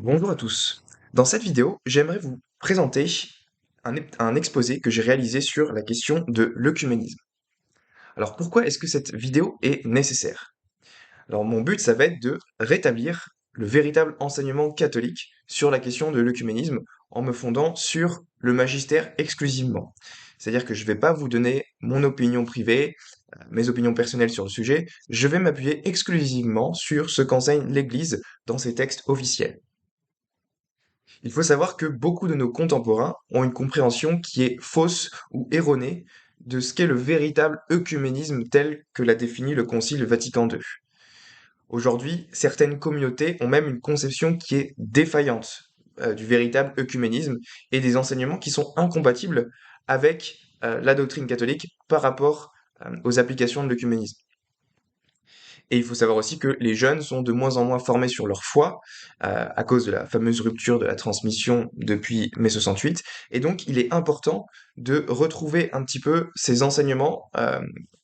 Bonjour à tous. Dans cette vidéo, j'aimerais vous présenter un exposé que j'ai réalisé sur la question de l'œcuménisme. Alors pourquoi est-ce que cette vidéo est nécessaire? Alors mon but, ça va être de rétablir le véritable enseignement catholique sur la question de l'œcuménisme en me fondant sur le magistère exclusivement. C'est-à-dire que je ne vais pas vous donner mon opinion privée, mes opinions personnelles sur le sujet, je vais m'appuyer exclusivement sur ce qu'enseigne l'Église dans ses textes officiels. Il faut savoir que beaucoup de nos contemporains ont une compréhension qui est fausse ou erronée de ce qu'est le véritable œcuménisme tel que l'a défini le Concile Vatican II. Aujourd'hui, certaines communautés ont même une conception qui est défaillante du véritable œcuménisme et des enseignements qui sont incompatibles avec la doctrine catholique par rapport aux applications de l'œcuménisme. Et il faut savoir aussi que les jeunes sont de moins en moins formés sur leur foi, à cause de la fameuse rupture de la transmission depuis mai 68. Et donc, il est important de retrouver un petit peu ces enseignements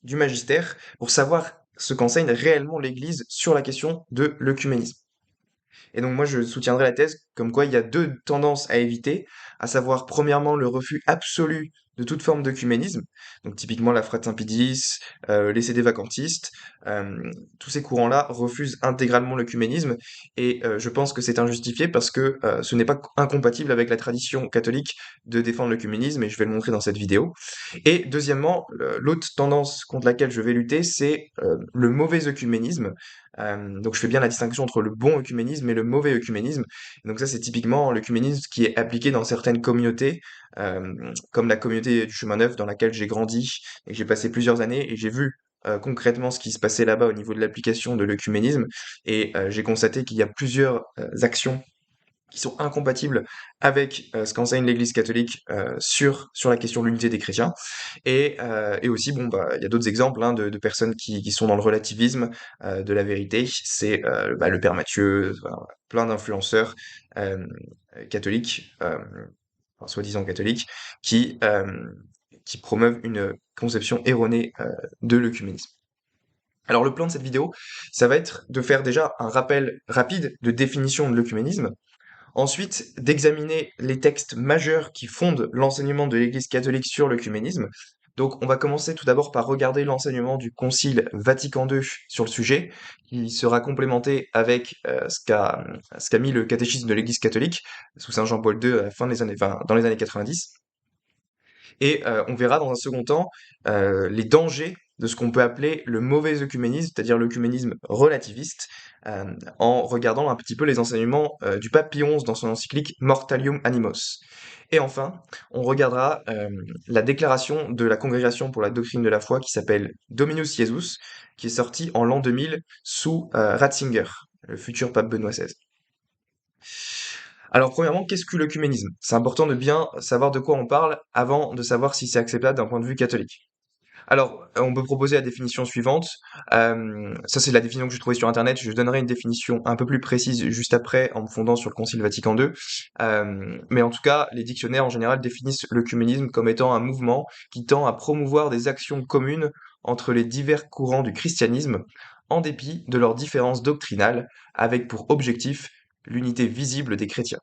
du magistère pour savoir ce qu'enseigne réellement l'Église sur la question de l'œcuménisme. Et donc moi, je soutiendrai la thèse comme quoi il y a deux tendances à éviter, à savoir premièrement le refus absolu de toute forme d'œcuménisme, donc typiquement la Frate Impidis, les CD vacantistes, tous ces courants-là refusent intégralement l'œcuménisme, et je pense que c'est injustifié parce que ce n'est pas incompatible avec la tradition catholique de défendre l'œcuménisme, et je vais le montrer dans cette vidéo. Et deuxièmement, l'autre tendance contre laquelle je vais lutter, c'est le mauvais œcuménisme. Donc je fais bien la distinction entre le bon œcuménisme et le mauvais œcuménisme. Donc ça, c'est typiquement l'œcuménisme qui est appliqué dans certaines communautés, comme la communauté du Chemin Neuf dans laquelle j'ai grandi et que j'ai passé plusieurs années et j'ai vu concrètement ce qui se passait là-bas au niveau de l'application de l'œcuménisme. Et j'ai constaté qu'il y a plusieurs actions qui sont incompatibles avec ce qu'enseigne l'Église catholique sur la question de l'unité des chrétiens. Et aussi, bon, bah, il y a d'autres exemples hein, de personnes qui sont dans le relativisme de la vérité. C'est bah, le Père Mathieu, voilà, plein d'influenceurs euh, catholiques, enfin, soi-disant catholiques, qui promeuvent une conception erronée de l'œcuménisme. Alors le plan de cette vidéo, ça va être de faire déjà un rappel rapide de définition de l'œcuménisme. Ensuite, d'examiner les textes majeurs qui fondent l'enseignement de l'Église catholique sur l'œcuménisme. Donc, on va commencer tout d'abord par regarder l'enseignement du Concile Vatican II sur le sujet, qui sera complémenté avec ce qu'a mis le catéchisme de l'Église catholique sous Saint Jean-Paul II à la fin des années, enfin, dans les années 90. Et on verra dans un second temps les dangers de ce qu'on peut appeler le mauvais œcuménisme, c'est-à-dire l'œcuménisme relativiste, en regardant un petit peu les enseignements du pape Pie XI dans son encyclique Mortalium Animos. Et enfin, on regardera la déclaration de la Congrégation pour la doctrine de la foi qui s'appelle Dominus Jesus, qui est sortie en l'an 2000 sous Ratzinger, le futur pape Benoît XVI. Alors, premièrement, qu'est-ce que l'œcuménisme? C'est important de bien savoir de quoi on parle avant de savoir si c'est acceptable d'un point de vue catholique. Alors, on peut proposer la définition suivante. Ça, c'est la définition que j'ai trouvée sur Internet. Je donnerai une définition un peu plus précise juste après, en me fondant sur le Concile Vatican II. Mais en tout cas, les dictionnaires en général définissent l'œcuménisme comme étant un mouvement qui tend à promouvoir des actions communes entre les divers courants du christianisme, en dépit de leurs différences doctrinales, avec pour objectif l'unité visible des chrétiens.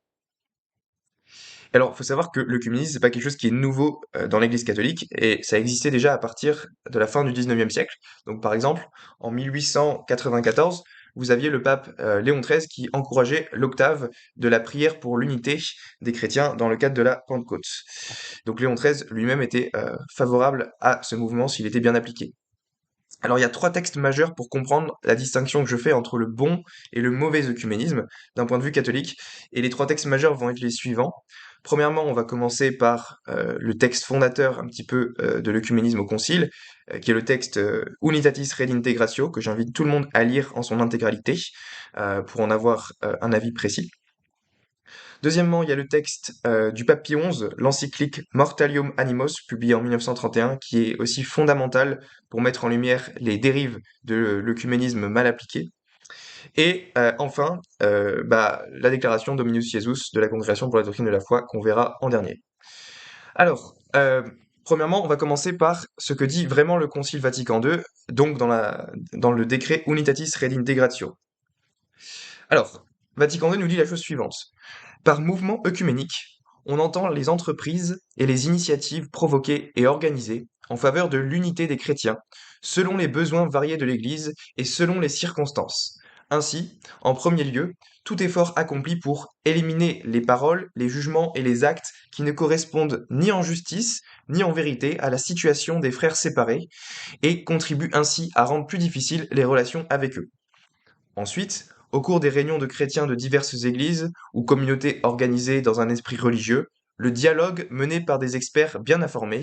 Alors, faut savoir que l'œcuménisme, c'est pas quelque chose qui est nouveau dans l'Église catholique, et ça existait déjà à partir de la fin du 19e siècle. Donc, par exemple, en 1894, vous aviez le pape Léon XIII qui encourageait l'octave de la prière pour l'unité des chrétiens dans le cadre de la Pentecôte. Donc, Léon XIII lui-même était favorable à ce mouvement s'il était bien appliqué. Alors, il y a trois textes majeurs pour comprendre la distinction que je fais entre le bon et le mauvais œcuménisme d'un point de vue catholique. Et les trois textes majeurs vont être les suivants. Premièrement, on va commencer par le texte fondateur un petit peu de l'œcuménisme au Concile, qui est le texte Unitatis Redintegratio, que j'invite tout le monde à lire en son intégralité pour en avoir un avis précis. Deuxièmement, il y a le texte du pape Pie XI, l'encyclique Mortalium Animos, publié en 1931, qui est aussi fondamental pour mettre en lumière les dérives de l'œcuménisme mal appliqué. Et enfin, bah, la déclaration Dominus Jesus de la Congrégation pour la doctrine de la foi, qu'on verra en dernier. Alors, premièrement, on va commencer par ce que dit vraiment le Concile Vatican II, donc dans le décret Unitatis Redintegratio. Alors, Vatican II nous dit la chose suivante. Par mouvement œcuménique, on entend les entreprises et les initiatives provoquées et organisées en faveur de l'unité des chrétiens, selon les besoins variés de l'Église et selon les circonstances. Ainsi, en premier lieu, tout effort accompli pour éliminer les paroles, les jugements et les actes qui ne correspondent ni en justice ni en vérité à la situation des frères séparés et contribuent ainsi à rendre plus difficiles les relations avec eux. Ensuite, au cours des réunions de chrétiens de diverses églises ou communautés organisées dans un esprit religieux, le dialogue mené par des experts bien informés,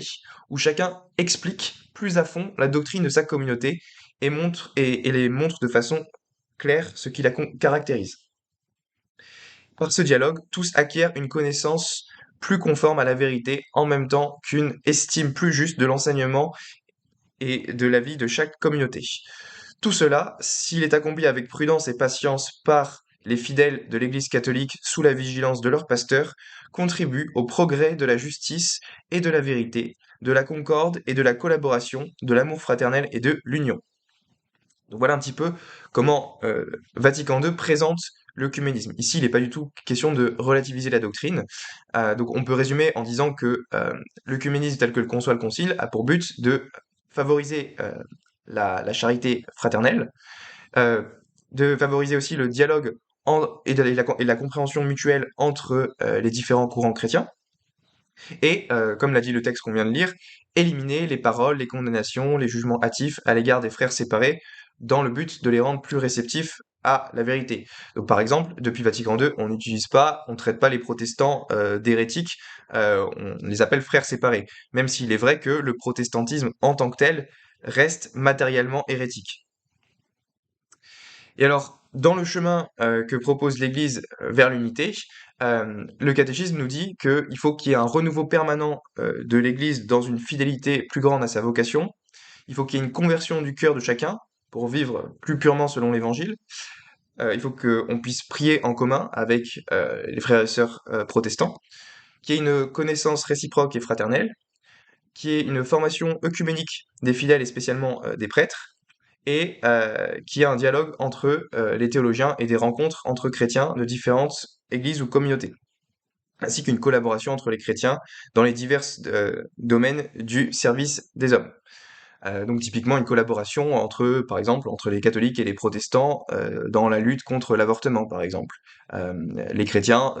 où chacun explique plus à fond la doctrine de sa communauté et les montre de façon claire ce qui la caractérise. Par ce dialogue, tous acquièrent une connaissance plus conforme à la vérité, en même temps qu'une estime plus juste de l'enseignement et de la vie de chaque communauté. Tout cela, s'il est accompli avec prudence et patience par les fidèles de l'Église catholique sous la vigilance de leur pasteur, contribue au progrès de la justice et de la vérité, de la concorde et de la collaboration, de l'amour fraternel et de l'union. Donc voilà un petit peu comment Vatican II présente l'œcuménisme. Ici, il n'est pas du tout question de relativiser la doctrine. Donc on peut résumer en disant que l'œcuménisme tel que le conçoit le Concile a pour but de favoriser la charité fraternelle, euh, de favoriser aussi le dialogue et la compréhension mutuelle entre les différents courants chrétiens, et, comme l'a dit le texte qu'on vient de lire, éliminer les paroles, les condamnations, les jugements hâtifs à l'égard des frères séparés, dans le but de les rendre plus réceptifs à la vérité. Donc par exemple, depuis Vatican II, on ne traite pas les protestants d'hérétiques, on les appelle frères séparés, même s'il est vrai que le protestantisme en tant que tel reste matériellement hérétique. Et alors, dans le chemin que propose l'Église vers l'unité, le catéchisme nous dit qu'il faut qu'il y ait un renouveau permanent de l'Église dans une fidélité plus grande à sa vocation. Il faut qu'il y ait une conversion du cœur de chacun pour vivre plus purement selon l'Évangile. Il faut qu'on puisse prier en commun avec les frères et sœurs protestants, qu'il y ait une connaissance réciproque et fraternelle, qu'il y ait une formation œcuménique des fidèles et spécialement des prêtres, et qu'il y ait un dialogue entre les théologiens et des rencontres entre chrétiens de différentes églises ou communautés, ainsi qu'une collaboration entre les chrétiens dans les divers domaines du service des hommes. Donc typiquement une collaboration entre, par exemple, entre les catholiques et les protestants dans la lutte contre l'avortement, par exemple. Euh, les chrétiens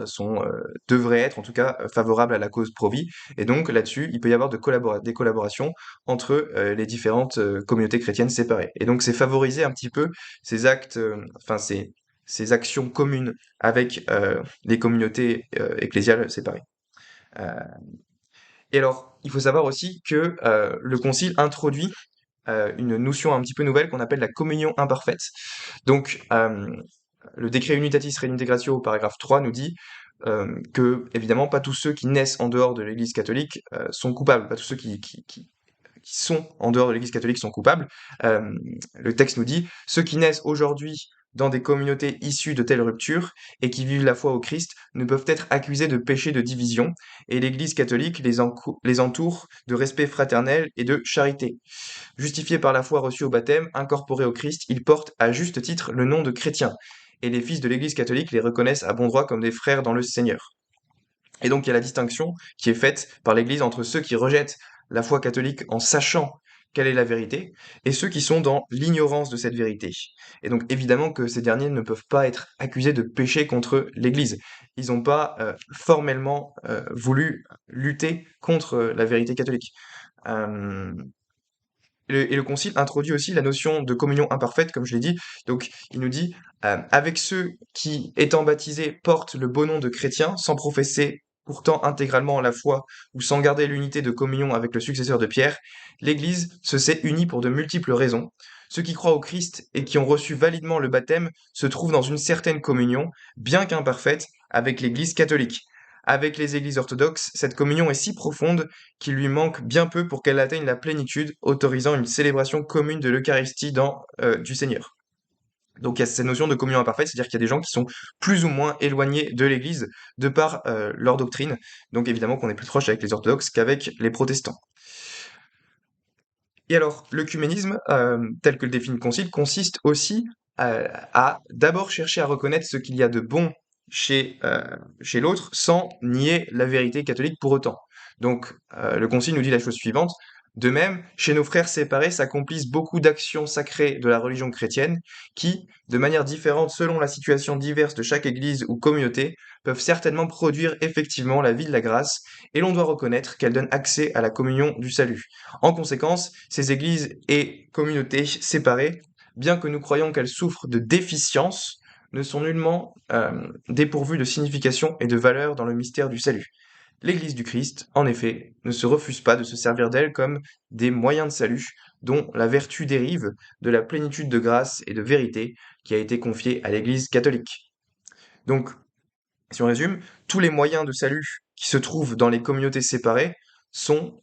devraient être, en tout cas, favorables à la cause pro-vie, et donc là-dessus, il peut y avoir des collaborations entre les différentes communautés chrétiennes séparées. Et donc c'est favoriser un petit peu ces actes, ces actions communes avec les communautés ecclésiales séparées. Euh, et alors, il faut savoir aussi que le Concile introduit une notion un petit peu nouvelle qu'on appelle la communion imparfaite. Donc, le décret Unitatis Redintegratio au paragraphe 3 nous dit que, évidemment, pas tous ceux qui naissent en dehors de l'Église catholique sont coupables, pas tous ceux qui sont en dehors de l'Église catholique sont coupables. Euh, le texte nous dit, ceux qui naissent aujourd'hui dans des communautés issues de telles ruptures et qui vivent la foi au Christ ne peuvent être accusés de péché de division, et l'Église catholique les entoure de respect fraternel et de charité. Justifiés par la foi reçue au baptême, incorporés au Christ, ils portent à juste titre le nom de chrétiens, et les fils de l'Église catholique les reconnaissent à bon droit comme des frères dans le Seigneur. Et donc il y a la distinction qui est faite par l'Église entre ceux qui rejettent la foi catholique en sachant quelle est la vérité, et ceux qui sont dans l'ignorance de cette vérité. Et donc évidemment que ces derniers ne peuvent pas être accusés de péché contre l'Église. Ils n'ont pas formellement voulu lutter contre la vérité catholique. Euh, et le Concile introduit aussi la notion de communion imparfaite, comme je l'ai dit. Donc, il nous dit, avec ceux qui, étant baptisés, portent le beau nom de chrétiens, sans professer pourtant intégralement la foi ou sans garder l'unité de communion avec le successeur de Pierre, l'Église se sait unie pour de multiples raisons. Ceux qui croient au Christ et qui ont reçu validement le baptême se trouvent dans une certaine communion, bien qu'imparfaite, avec l'Église catholique. Avec les églises orthodoxes, cette communion est si profonde qu'il lui manque bien peu pour qu'elle atteigne la plénitude, autorisant une célébration commune de l'Eucharistie du Seigneur. Donc il y a cette notion de communion imparfaite, c'est-à-dire qu'il y a des gens qui sont plus ou moins éloignés de l'Église de par leur doctrine. Donc évidemment qu'on est plus proche avec les orthodoxes qu'avec les protestants. Et alors, l'œcuménisme, tel que le définit le Concile, consiste aussi à d'abord chercher à reconnaître ce qu'il y a de bon chez l'autre sans nier la vérité catholique pour autant. Donc, le Concile nous dit la chose suivante. De même, chez nos frères séparés s'accomplissent beaucoup d'actions sacrées de la religion chrétienne qui, de manière différente selon la situation diverse de chaque église ou communauté, peuvent certainement produire effectivement la vie de la grâce, et l'on doit reconnaître qu'elles donnent accès à la communion du salut. En conséquence, ces églises et communautés séparées, bien que nous croyons qu'elles souffrent de déficiences, ne sont nullement dépourvues de signification et de valeur dans le mystère du salut. L'Église du Christ, en effet, ne se refuse pas de se servir d'elle comme des moyens de salut dont la vertu dérive de la plénitude de grâce et de vérité qui a été confiée à l'Église catholique. Donc, si on résume, tous les moyens de salut qui se trouvent dans les communautés séparées sont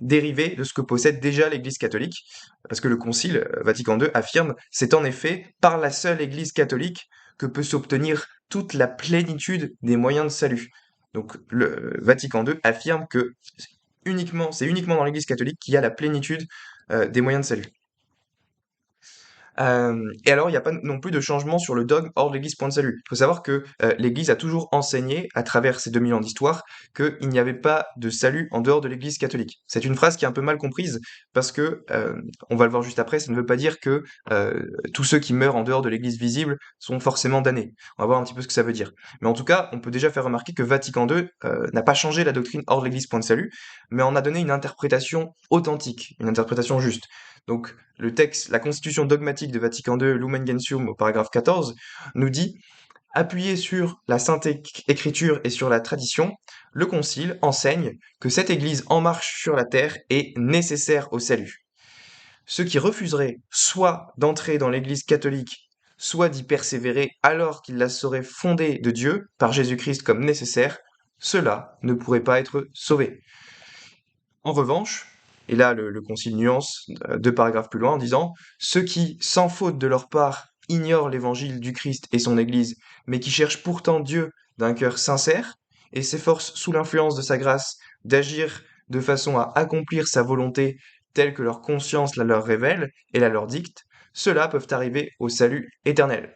dérivés de ce que possède déjà l'Église catholique, parce que le Concile Vatican II affirme, c'est en effet par la seule Église catholique que peut s'obtenir toute la plénitude des moyens de salut. Donc le Vatican II affirme que c'est uniquement dans l'Église catholique qu'il y a la plénitude des moyens de salut. Et alors, il n'y a pas non plus de changement sur le dogme hors de l'Église point de salut. Il faut savoir que l'Église a toujours enseigné, à travers ces 2000 ans d'histoire, qu'il n'y avait pas de salut en dehors de l'Église catholique. C'est une phrase qui est un peu mal comprise, parce que, on va le voir juste après, ça ne veut pas dire que tous ceux qui meurent en dehors de l'Église visible sont forcément damnés. On va voir un petit peu ce que ça veut dire. Mais en tout cas, on peut déjà faire remarquer que Vatican II n'a pas changé la doctrine hors de l'Église point de salut, mais en a donné une interprétation authentique, une interprétation juste. Donc, le texte, la constitution dogmatique de Vatican II, Lumen Gentium, au paragraphe 14, nous dit, appuyé sur la Sainte Écriture et sur la tradition, le Concile enseigne que cette Église en marche sur la terre est nécessaire au salut. Ceux qui refuseraient soit d'entrer dans l'Église catholique, soit d'y persévérer alors qu'ils la sauraient fondée de Dieu par Jésus-Christ comme nécessaire, ceux-là ne pourraient pas être sauvés. En revanche, et là le Concile nuance deux paragraphes plus loin en disant ceux qui, sans faute de leur part, ignorent l'évangile du Christ et son Église, mais qui cherchent pourtant Dieu d'un cœur sincère et s'efforcent sous l'influence de sa grâce d'agir de façon à accomplir sa volonté telle que leur conscience la leur révèle et la leur dicte, ceux-là peuvent arriver au salut éternel.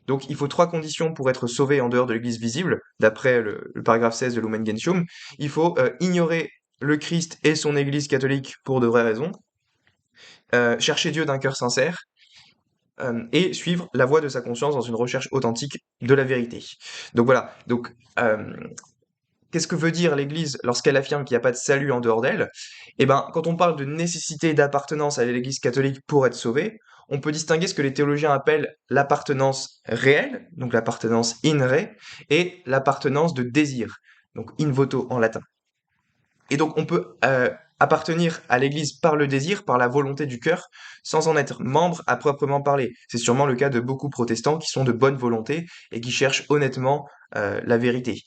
Donc il faut trois conditions pour être sauvé en dehors de l'Église visible, d'après le paragraphe 16 de Lumen Gentium. Il faut ignorer le Christ et son Église catholique pour de vraies raisons, chercher Dieu d'un cœur sincère, et suivre la voie de sa conscience dans une recherche authentique de la vérité. Donc voilà, donc qu'est-ce que veut dire l'Église lorsqu'elle affirme qu'il n'y a pas de salut en dehors d'elle? Eh ben, quand on parle de nécessité d'appartenance à l'Église catholique pour être sauvé, on peut distinguer ce que les théologiens appellent l'appartenance réelle, donc l'appartenance in re, et l'appartenance de désir, donc in voto en latin. Et donc on peut appartenir à l'Église par le désir, par la volonté du cœur, sans en être membre à proprement parler. C'est sûrement le cas de beaucoup protestants qui sont de bonne volonté et qui cherchent honnêtement la vérité.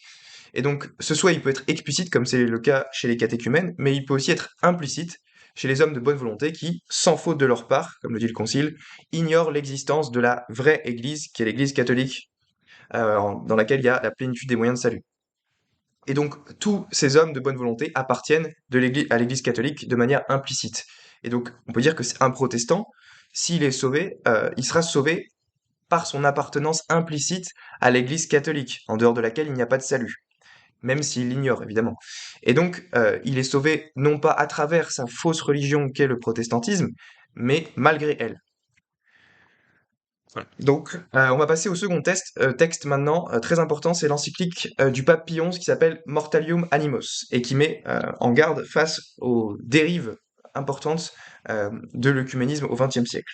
Et donc, ce souhait, il peut être explicite, comme c'est le cas chez les catéchumènes, mais il peut aussi être implicite chez les hommes de bonne volonté qui, sans faute de leur part, comme le dit le Concile, ignorent l'existence de la vraie Église, qui est l'Église catholique, dans laquelle il y a la plénitude des moyens de salut. Et donc, tous ces hommes de bonne volonté appartiennent à l'Église catholique de manière implicite. Et donc, on peut dire que c'est un protestant, s'il est sauvé, il sera sauvé par son appartenance implicite à l'Église catholique, en dehors de laquelle il n'y a pas de salut, même s'il l'ignore, évidemment. Et donc, il est sauvé non pas à travers sa fausse religion qu'est le protestantisme, mais malgré elle. Voilà. Donc, on va passer au second texte maintenant, très important, c'est l'encyclique du pape Pie XI qui s'appelle Mortalium Animos, et qui met en garde face aux dérives importantes de l'œcuménisme au XXe siècle.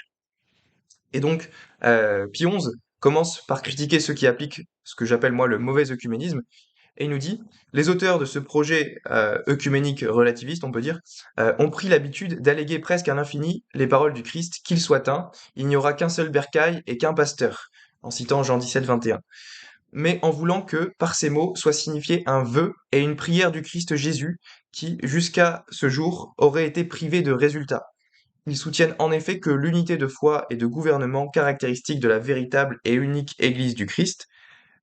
Et donc, Pie XI commence par critiquer ceux qui appliquent ce que j'appelle moi le mauvais œcuménisme, et il nous dit, les auteurs de ce projet œcuménique relativiste, on peut dire, ont pris l'habitude d'alléguer presque à l'infini les paroles du Christ, qu'il soit un, il n'y aura qu'un seul bercail et qu'un pasteur, en citant Jean 17, 21. Mais en voulant que, par ces mots, soit signifié un vœu et une prière du Christ Jésus, qui, jusqu'à ce jour, aurait été privé de résultats. Ils soutiennent en effet que l'unité de foi et de gouvernement caractéristique de la véritable et unique Église du Christ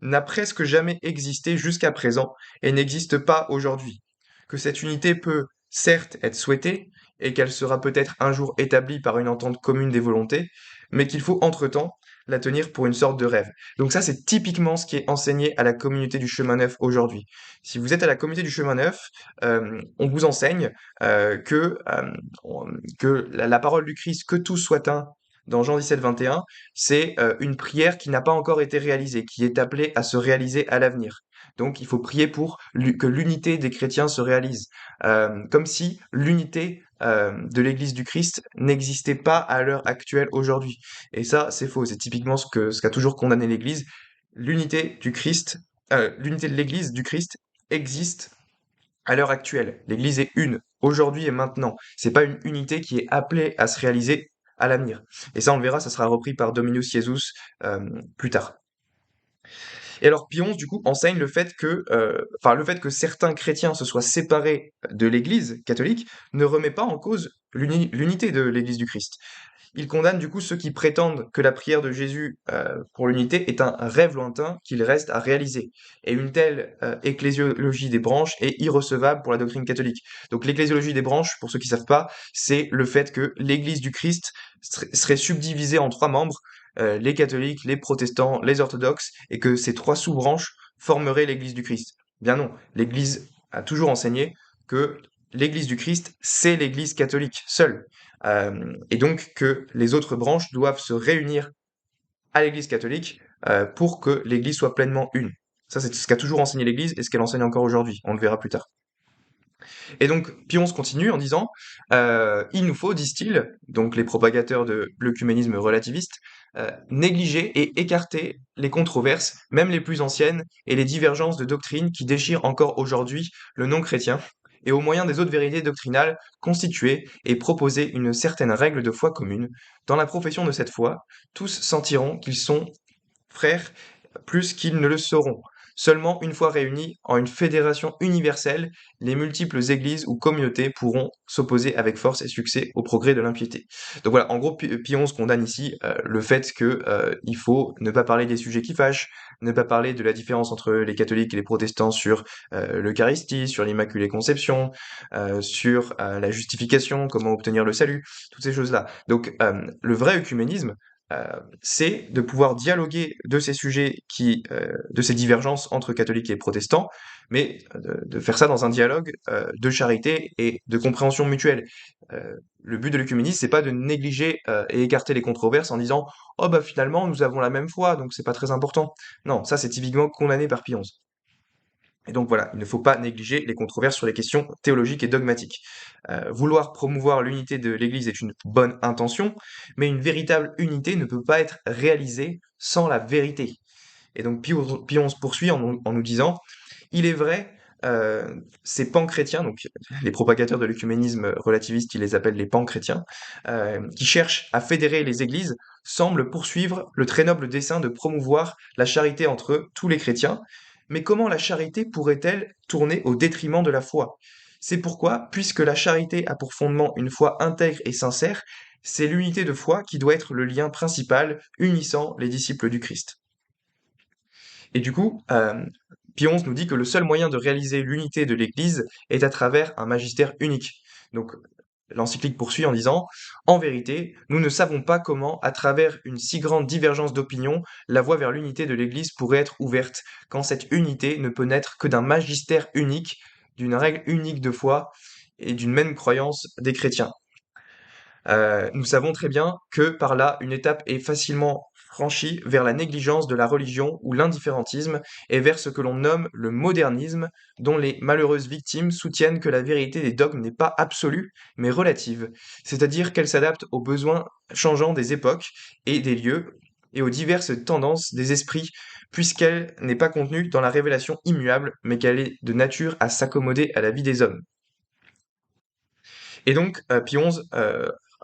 n'a presque jamais existé jusqu'à présent et n'existe pas aujourd'hui. Que cette unité peut, certes, être souhaitée, et qu'elle sera peut-être un jour établie par une entente commune des volontés, mais qu'il faut entre-temps la tenir pour une sorte de rêve. Donc ça, c'est typiquement ce qui est enseigné à la communauté du chemin neuf aujourd'hui. Si vous êtes à la communauté du chemin neuf, on vous enseigne que la parole du Christ, que tous soient un, dans Jean 17, 21, c'est une prière qui n'a pas encore été réalisée, qui est appelée à se réaliser à l'avenir. Donc il faut prier pour que l'unité des chrétiens se réalise, comme si l'unité de l'Église du Christ n'existait pas à l'heure actuelle aujourd'hui. Et ça, c'est faux. C'est typiquement ce qu'a toujours condamné l'Église. L'unité du Christ, l'unité de l'Église du Christ existe à l'heure actuelle. L'Église est une, aujourd'hui et maintenant. C'est pas une unité qui est appelée à se réaliser à l'avenir. Et ça, on le verra, ça sera repris par Dominus Jesus plus tard. Et alors Pie XI, du coup, enseigne le fait que certains chrétiens se soient séparés de l'Église catholique ne remet pas en cause l'unité de l'Église du Christ. Il condamne du coup ceux qui prétendent que la prière de Jésus pour l'unité est un rêve lointain qu'il reste à réaliser. Et une telle ecclésiologie des branches est irrecevable pour la doctrine catholique. Donc l'ecclésiologie des branches, pour ceux qui ne savent pas, c'est le fait que l'Église du Christ serait subdivisée en trois membres, les catholiques, les protestants, les orthodoxes, et que ces trois sous-branches formeraient l'Église du Christ. Bien non, l'Église a toujours enseigné que l'Église du Christ, c'est l'Église catholique seule. Et donc que les autres branches doivent se réunir à l'Église catholique pour que l'Église soit pleinement une. Ça, c'est ce qu'a toujours enseigné l'Église et ce qu'elle enseigne encore aujourd'hui. On le verra plus tard. Et donc, Pie XI continue en disant il nous faut, disent-ils, donc les propagateurs de l'œcuménisme relativiste, négliger et écarter les controverses, même les plus anciennes, et les divergences de doctrine qui déchirent encore aujourd'hui le non-chrétien, et au moyen des autres vérités doctrinales, constituer et proposer une certaine règle de foi commune. Dans la profession de cette foi, tous sentiront qu'ils sont frères plus qu'ils ne le seront. Seulement une fois réunis en une fédération universelle, les multiples églises ou communautés pourront s'opposer avec force et succès au progrès de l'impiété. Donc voilà, en gros, Pie XI condamne ici le fait que il faut ne pas parler des sujets qui fâchent, ne pas parler de la différence entre les catholiques et les protestants sur l'Eucharistie, sur l'Immaculée Conception, sur la justification, comment obtenir le salut, toutes ces choses-là. Donc le vrai œcuménisme, c'est de pouvoir dialoguer de ces sujets de ces divergences entre catholiques et protestants, mais de faire ça dans un dialogue de charité et de compréhension mutuelle. Le but de l'œcuménisme, c'est pas de négliger et écarter les controverses en disant oh bah finalement nous avons la même foi donc c'est pas très important. Non, ça c'est typiquement condamné par Pie XI. Et donc voilà, il ne faut pas négliger les controverses sur les questions théologiques et dogmatiques. Vouloir promouvoir l'unité de l'Église est une bonne intention, mais une véritable unité ne peut pas être réalisée sans la vérité. Et donc Pie XI poursuit en nous disant, il est vrai, ces pans-chrétiens, donc les propagateurs de l'œcuménisme relativiste, ils les appellent les pans-chrétiens, qui cherchent à fédérer les églises, semblent poursuivre le très noble dessein de promouvoir la charité entre tous les chrétiens. Mais comment la charité pourrait-elle tourner au détriment de la foi? C'est pourquoi, puisque la charité a pour fondement une foi intègre et sincère, c'est l'unité de foi qui doit être le lien principal unissant les disciples du Christ. Et du coup, Pie XI nous dit que le seul moyen de réaliser l'unité de l'Église est à travers un magistère unique. Donc, l'encyclique poursuit en disant, en vérité, nous ne savons pas comment, à travers une si grande divergence d'opinion, la voie vers l'unité de l'Église pourrait être ouverte, quand cette unité ne peut naître que d'un magistère unique, d'une règle unique de foi et d'une même croyance des chrétiens. Nous savons très bien que par là, une étape est facilement franchie vers la négligence de la religion ou l'indifférentisme et vers ce que l'on nomme le modernisme, dont les malheureuses victimes soutiennent que la vérité des dogmes n'est pas absolue, mais relative, c'est-à-dire qu'elle s'adapte aux besoins changeants des époques et des lieux et aux diverses tendances des esprits, puisqu'elle n'est pas contenue dans la révélation immuable, mais qu'elle est de nature à s'accommoder à la vie des hommes. Et donc, Pie XI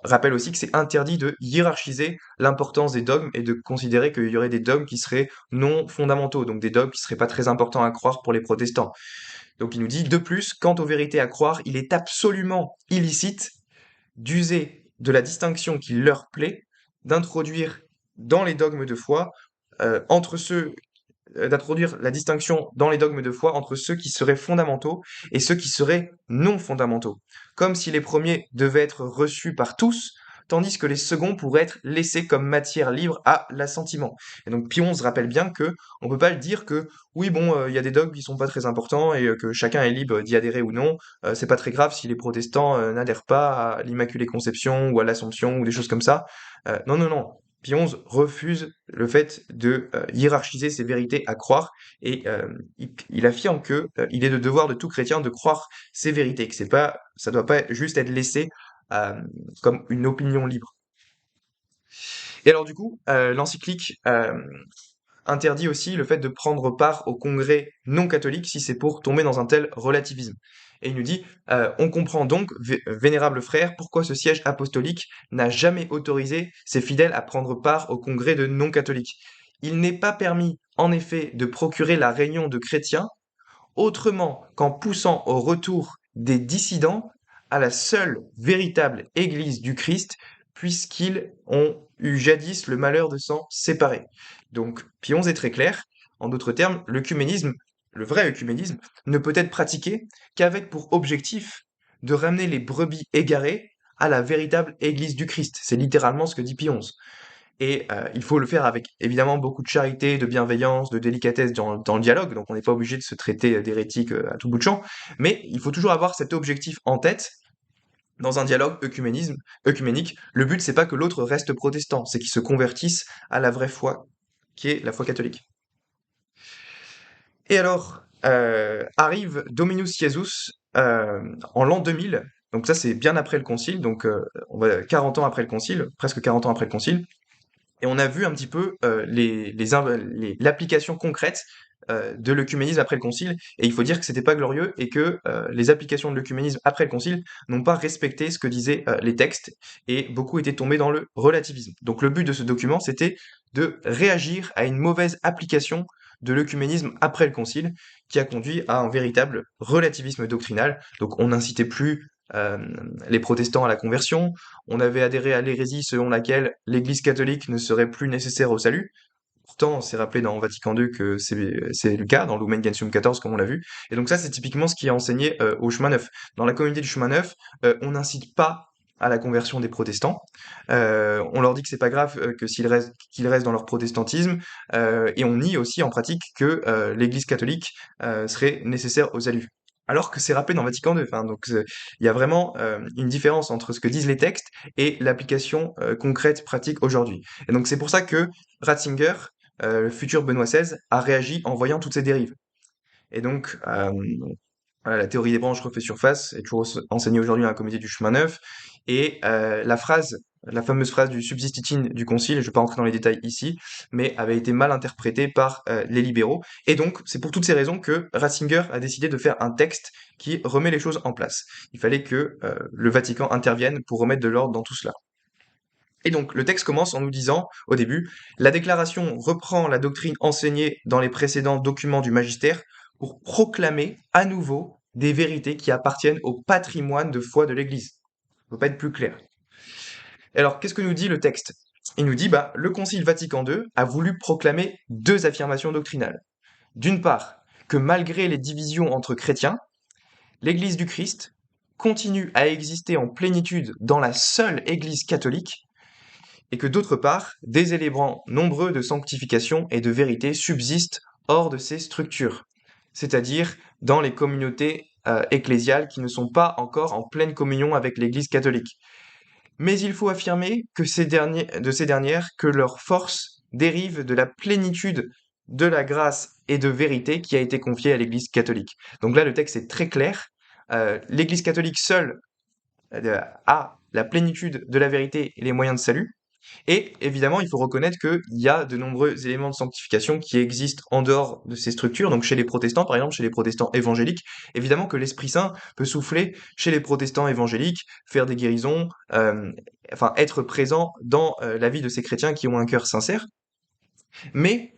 rappelle aussi que c'est interdit de hiérarchiser l'importance des dogmes et de considérer qu'il y aurait des dogmes qui seraient non fondamentaux, donc des dogmes qui seraient pas très importants à croire pour les protestants. Donc il nous dit, de plus, quant aux vérités à croire, il est absolument illicite d'user de la distinction qui leur plaît, d'introduire dans les dogmes de foi, entre ceux d'introduire la distinction dans les dogmes de foi entre ceux qui seraient fondamentaux et ceux qui seraient non fondamentaux, comme si les premiers devaient être reçus par tous, tandis que les seconds pourraient être laissés comme matière libre à l'assentiment. Et donc Pion se rappelle bien que on peut pas le dire que oui bon il y a des dogmes qui sont pas très importants et que chacun est libre d'y adhérer ou non. C'est pas très grave si les protestants n'adhèrent pas à l'Immaculée Conception ou à l'Assomption ou des choses comme ça. Non non non. Pie XI refuse le fait de hiérarchiser ces vérités à croire et il affirme que il est le devoir de tout chrétien de croire ces vérités, que c'est pas, ça doit pas juste être laissé euh, comme une opinion libre. Et alors du coup, l'encyclique interdit aussi le fait de prendre part au congrès non catholique si c'est pour tomber dans un tel relativisme. Et il nous dit, on comprend donc, vénérable frère, pourquoi ce siège apostolique n'a jamais autorisé ses fidèles à prendre part au congrès de non catholiques. Il n'est pas permis, en effet, de procurer la réunion de chrétiens autrement qu'en poussant au retour des dissidents à la seule véritable Église du Christ, puisqu'ils ont eu jadis le malheur de s'en séparer. Donc, Pie XI est très clair. En d'autres termes, l'œcuménisme, le vrai œcuménisme, ne peut être pratiqué qu'avec pour objectif de ramener les brebis égarées à la véritable Église du Christ. C'est littéralement ce que dit Pie XI. Et il faut le faire avec évidemment beaucoup de charité, de bienveillance, de délicatesse dans le dialogue. Donc on n'est pas obligé de se traiter d'hérétique à tout bout de champ, mais il faut toujours avoir cet objectif en tête dans un dialogue œcuménique. Le but c'est pas que l'autre reste protestant, c'est qu'il se convertisse à la vraie foi, qui est la foi catholique. Et alors arrive Dominus Iesus en l'an 2000. Donc ça c'est bien après le concile, donc on va 40 ans après le concile, presque 40 ans après le concile. Et on a vu un petit peu l'application concrète de l'œcuménisme après le concile, et il faut dire que c'était pas glorieux et que les applications de l'œcuménisme après le concile n'ont pas respecté ce que disaient les textes, et beaucoup étaient tombés dans le relativisme. Donc le but de ce document, c'était de réagir à une mauvaise application de l'œcuménisme après le concile, qui a conduit à un véritable relativisme doctrinal. Donc on n'incitait plus euh, les protestants à la conversion, on avait adhéré à l'hérésie selon laquelle l'Église catholique ne serait plus nécessaire au salut. Pourtant, c'est rappelé dans Vatican II que c'est le cas, dans Lumen Gentium 14, comme on l'a vu. Et donc ça, c'est typiquement ce qui est enseigné au chemin neuf. Dans la communauté du chemin neuf, on n'incite pas à la conversion des protestants. On leur dit que c'est pas grave que qu'ils restent dans leur protestantisme, et on nie aussi en pratique que l'Église catholique serait nécessaire au salut. Alors que c'est rappelé dans Vatican II. Enfin, donc il y a vraiment une différence entre ce que disent les textes et l'application concrète, pratique aujourd'hui. Et donc c'est pour ça que Ratzinger, le futur Benoît XVI, a réagi en voyant toutes ces dérives. Et donc, voilà, la théorie des branches refait surface, est toujours enseignée aujourd'hui à la comité du chemin neuf, et la fameuse phrase du subsistitin du concile, je ne vais pas entrer dans les détails ici, mais avait été mal interprétée par les libéraux. Et donc, c'est pour toutes ces raisons que Ratzinger a décidé de faire un texte qui remet les choses en place. Il fallait que le Vatican intervienne pour remettre de l'ordre dans tout cela. Et donc, le texte commence en nous disant, au début, la déclaration reprend la doctrine enseignée dans les précédents documents du magistère pour proclamer à nouveau des vérités qui appartiennent au patrimoine de foi de l'Église. Ça peut pas être plus clair. Alors, qu'est-ce que nous dit le texte? Il nous dit, bah, le Concile Vatican II a voulu proclamer deux affirmations doctrinales. D'une part, que malgré les divisions entre chrétiens, l'Église du Christ continue à exister en plénitude dans la seule Église catholique, et que d'autre part, des éléments nombreux de sanctification et de vérité subsistent hors de ces structures, c'est-à-dire dans les communautés ecclésiales qui ne sont pas encore en pleine communion avec l'Église catholique. Mais il faut affirmer que de ces dernières, que leur force dérive de la plénitude de la grâce et de vérité qui a été confiée à l'Église catholique. Donc là, le texte est très clair. L'Église catholique seule a la plénitude de la vérité et les moyens de salut. Et évidemment, il faut reconnaître qu'il y a de nombreux éléments de sanctification qui existent en dehors de ces structures. Donc chez les protestants, par exemple, chez les protestants évangéliques, évidemment que l'Esprit Saint peut souffler chez les protestants évangéliques, faire des guérisons, enfin être présent dans la vie de ces chrétiens qui ont un cœur sincère. Mais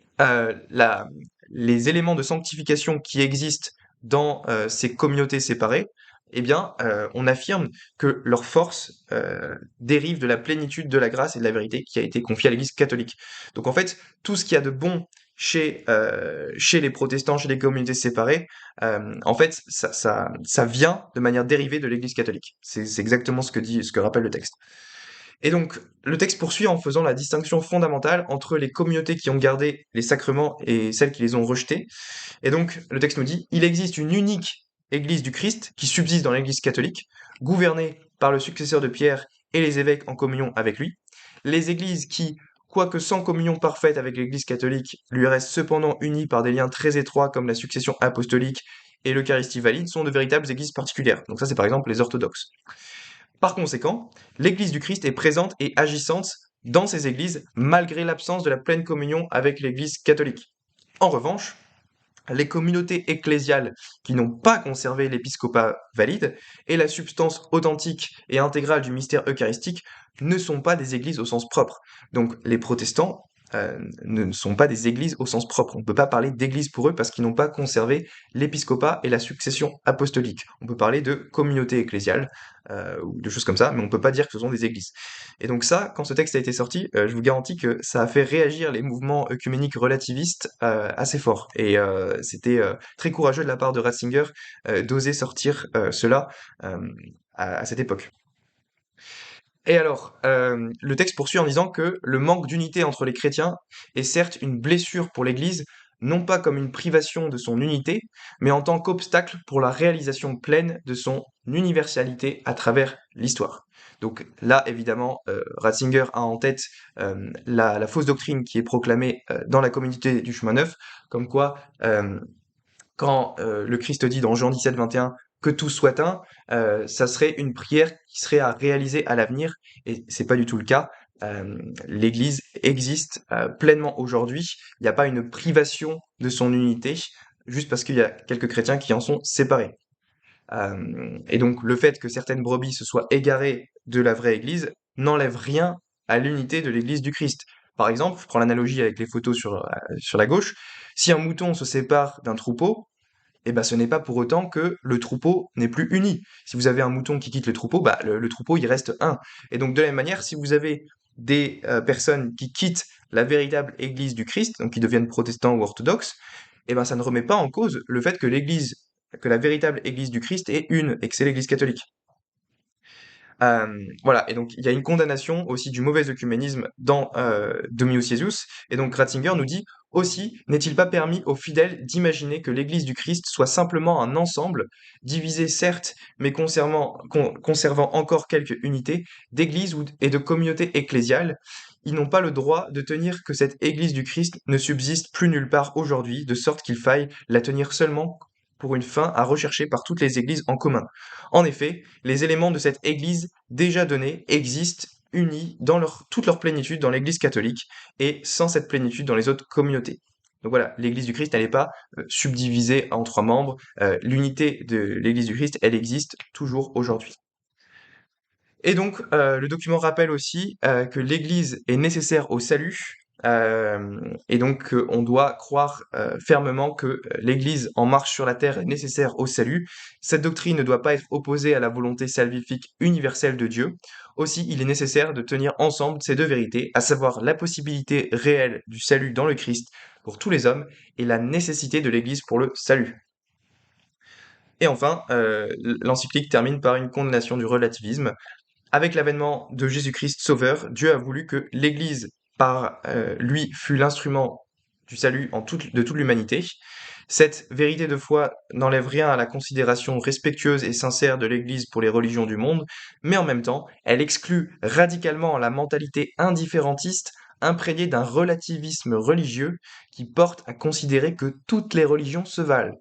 les éléments de sanctification qui existent dans ces communautés séparées, eh bien, on affirme que leur force dérive de la plénitude de la grâce et de la vérité qui a été confiée à l'Église catholique. Donc en fait, tout ce qu'il y a de bon chez les protestants, chez les communautés séparées, en fait, ça vient de manière dérivée de l'Église catholique. C'est exactement ce que rappelle le texte. Et donc, le texte poursuit en faisant la distinction fondamentale entre les communautés qui ont gardé les sacrements et celles qui les ont rejetés. Et donc, le texte nous dit, il existe une unique Église du Christ qui subsiste dans l'Église catholique, gouvernée par le successeur de Pierre et les évêques en communion avec lui. Les églises qui, quoique sans communion parfaite avec l'Église catholique, lui restent cependant unies par des liens très étroits comme la succession apostolique et l'Eucharistie valide, sont de véritables églises particulières. Donc ça, c'est par exemple les orthodoxes. Par conséquent, l'Église du Christ est présente et agissante dans ces églises malgré l'absence de la pleine communion avec l'Église catholique. En revanche, les communautés ecclésiales qui n'ont pas conservé l'épiscopat valide et la substance authentique et intégrale du mystère eucharistique ne sont pas des églises au sens propre. Donc les protestants ne sont pas des églises au sens propre. On ne peut pas parler d'église pour eux parce qu'ils n'ont pas conservé l'épiscopat et la succession apostolique. On peut parler de communauté ecclésiale ou de choses comme ça, mais on ne peut pas dire que ce sont des églises. Et donc ça, quand ce texte a été sorti, je vous garantis que ça a fait réagir les mouvements œcuméniques relativistes assez fort. Et c'était très courageux de la part de Ratzinger d'oser sortir cela à cette époque. Et alors, le texte poursuit en disant que le manque d'unité entre les chrétiens est certes une blessure pour l'Église, non pas comme une privation de son unité, mais en tant qu'obstacle pour la réalisation pleine de son universalité à travers l'histoire. Donc là, évidemment, Ratzinger a en tête la fausse doctrine qui est proclamée dans la communauté du chemin neuf, comme quoi quand le Christ dit dans Jean 17, 21 que tout soit un, ça serait une prière qui serait à réaliser à l'avenir, et c'est pas du tout le cas. L'Église existe pleinement aujourd'hui. Il n'y a pas une privation de son unité, juste parce qu'il y a quelques chrétiens qui en sont séparés. Et donc le fait que certaines brebis se soient égarées de la vraie Église n'enlève rien à l'unité de l'Église du Christ. Par exemple, je prends l'analogie avec les photos sur la gauche, si un mouton se sépare d'un troupeau, eh ben, ce n'est pas pour autant que le troupeau n'est plus uni. Si vous avez un mouton qui quitte le troupeau, bah, le troupeau, il reste un. Et donc, de la même manière, si vous avez des personnes qui quittent la véritable Église du Christ, donc qui deviennent protestants ou orthodoxes, eh ben, ça ne remet pas en cause le fait que que la véritable Église du Christ est une, et que c'est l'Église catholique. Voilà, et donc il y a une condamnation aussi du mauvais œcuménisme dans Dominus Jesus, et donc Ratzinger nous dit aussi, n'est-il pas permis aux fidèles d'imaginer que l'Église du Christ soit simplement un ensemble, divisé certes, mais conservant encore quelque unité, d'églises et de communautés ecclésiales. Ils n'ont pas le droit de tenir que cette Église du Christ ne subsiste plus nulle part aujourd'hui, de sorte qu'il faille la tenir seulement pour une fin à rechercher par toutes les églises en commun. En effet, les éléments de cette Église déjà donnée existent unis dans toute leur plénitude dans l'Église catholique et sans cette plénitude dans les autres communautés. Donc voilà, l'Église du Christ, elle n'est pas subdivisée en trois membres. L'unité de l'Église du Christ, elle existe toujours aujourd'hui. Et donc, le document rappelle aussi que l'Église est nécessaire au salut, et donc on doit croire fermement que l'Église en marche sur la terre est nécessaire au salut. Cette doctrine ne doit pas être opposée à la volonté salvifique universelle de Dieu. Aussi, il est nécessaire de tenir ensemble ces deux vérités, à savoir la possibilité réelle du salut dans le Christ pour tous les hommes et la nécessité de l'Église pour le salut. Et enfin, l'encyclique termine par une condamnation du relativisme. Avec l'avènement de Jésus-Christ Sauveur, Dieu a voulu que l'Église, par lui, fût l'instrument du salut de toute l'humanité. Cette vérité de foi n'enlève rien à la considération respectueuse et sincère de l'Église pour les religions du monde, mais en même temps, elle exclut radicalement la mentalité indifférentiste imprégnée d'un relativisme religieux qui porte à considérer que toutes les religions se valent.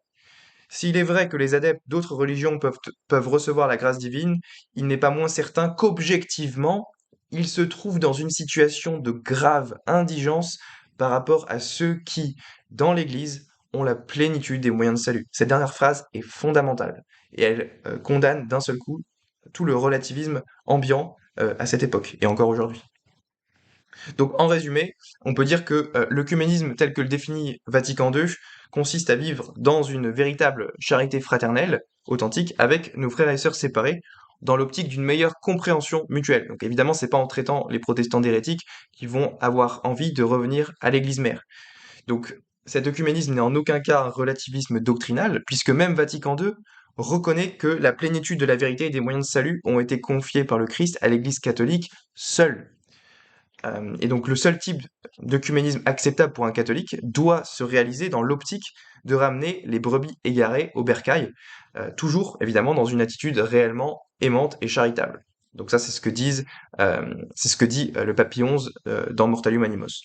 S'il est vrai que les adeptes d'autres religions peuvent recevoir la grâce divine, il n'est pas moins certain qu'objectivement, ils se trouvent dans une situation de grave indigence par rapport à ceux qui, dans l'Église, ont la plénitude des moyens de salut. Cette dernière phrase est fondamentale et elle condamne d'un seul coup tout le relativisme ambiant à cette époque et encore aujourd'hui. Donc, en résumé, on peut dire que l'œcuménisme tel que le définit Vatican II consiste à vivre dans une véritable charité fraternelle, authentique, avec nos frères et sœurs séparés, dans l'optique d'une meilleure compréhension mutuelle. Donc évidemment, c'est pas en traitant les protestants d'hérétiques qui vont avoir envie de revenir à l'Église mère. Donc Cet œcuménisme n'est en aucun cas un relativisme doctrinal, puisque même Vatican II reconnaît que la plénitude de la vérité et des moyens de salut ont été confiés par le Christ à l'Église catholique seule. Et donc le seul type d'œcuménisme acceptable pour un catholique doit se réaliser dans l'optique de ramener les brebis égarées au bercail, toujours évidemment dans une attitude réellement aimante et charitable. Donc ça, c'est ce que dit le pape Pie XI dans Mortalium Animos.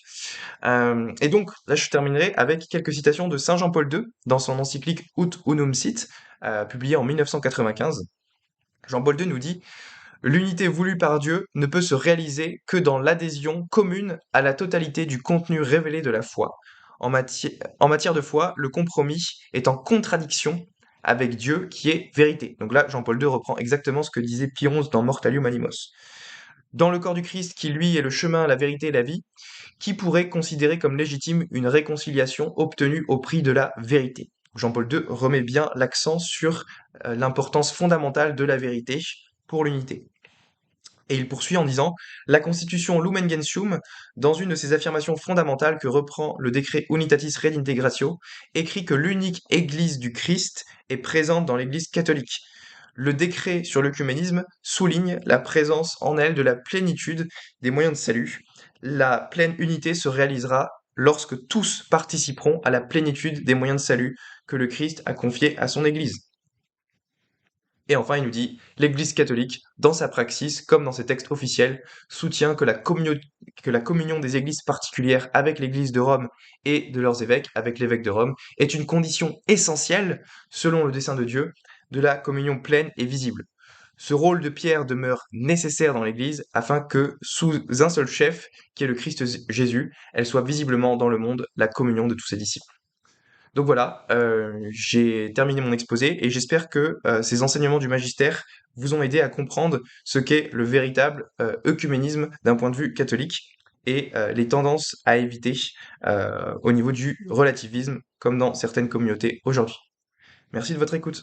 Et donc là, je terminerai avec quelques citations de Saint Jean-Paul II dans son encyclique Ut Unum Sit, publiée en 1995. Jean-Paul II nous dit: l'unité voulue par Dieu ne peut se réaliser que dans l'adhésion commune à la totalité du contenu révélé de la foi. En matière de foi, le compromis est en contradiction avec Dieu qui est vérité. Donc là, Jean-Paul II reprend exactement ce que disait Pie XI dans Mortalium Animos. Dans le corps du Christ, qui lui est le chemin, la vérité et la vie, qui pourrait considérer comme légitime une réconciliation obtenue au prix de la vérité? Jean-Paul II remet bien l'accent sur l'importance fondamentale de la vérité pour l'unité. Et il poursuit en disant: la constitution Lumen Gentium, dans une de ses affirmations fondamentales que reprend le décret Unitatis Redintegratio, écrit que l'unique Église du Christ est présente dans l'Église catholique. Le décret sur l'œcuménisme souligne la présence en elle de la plénitude des moyens de salut. La pleine unité se réalisera lorsque tous participeront à la plénitude des moyens de salut que le Christ a confiés à son Église. Et enfin, il nous dit: l'Église catholique, dans sa praxis comme dans ses textes officiels, soutient que la communion des églises particulières avec l'Église de Rome et de leurs évêques, avec l'évêque de Rome, est une condition essentielle, selon le dessein de Dieu, de la communion pleine et visible. Ce rôle de pierre demeure nécessaire dans l'Église afin que, sous un seul chef, qui est le Christ Jésus, elle soit visiblement dans le monde la communion de tous ses disciples. Donc voilà, j'ai terminé mon exposé et j'espère que ces enseignements du magistère vous ont aidé à comprendre ce qu'est le véritable œcuménisme d'un point de vue catholique et les tendances à éviter au niveau du relativisme, comme dans certaines communautés aujourd'hui. Merci de votre écoute.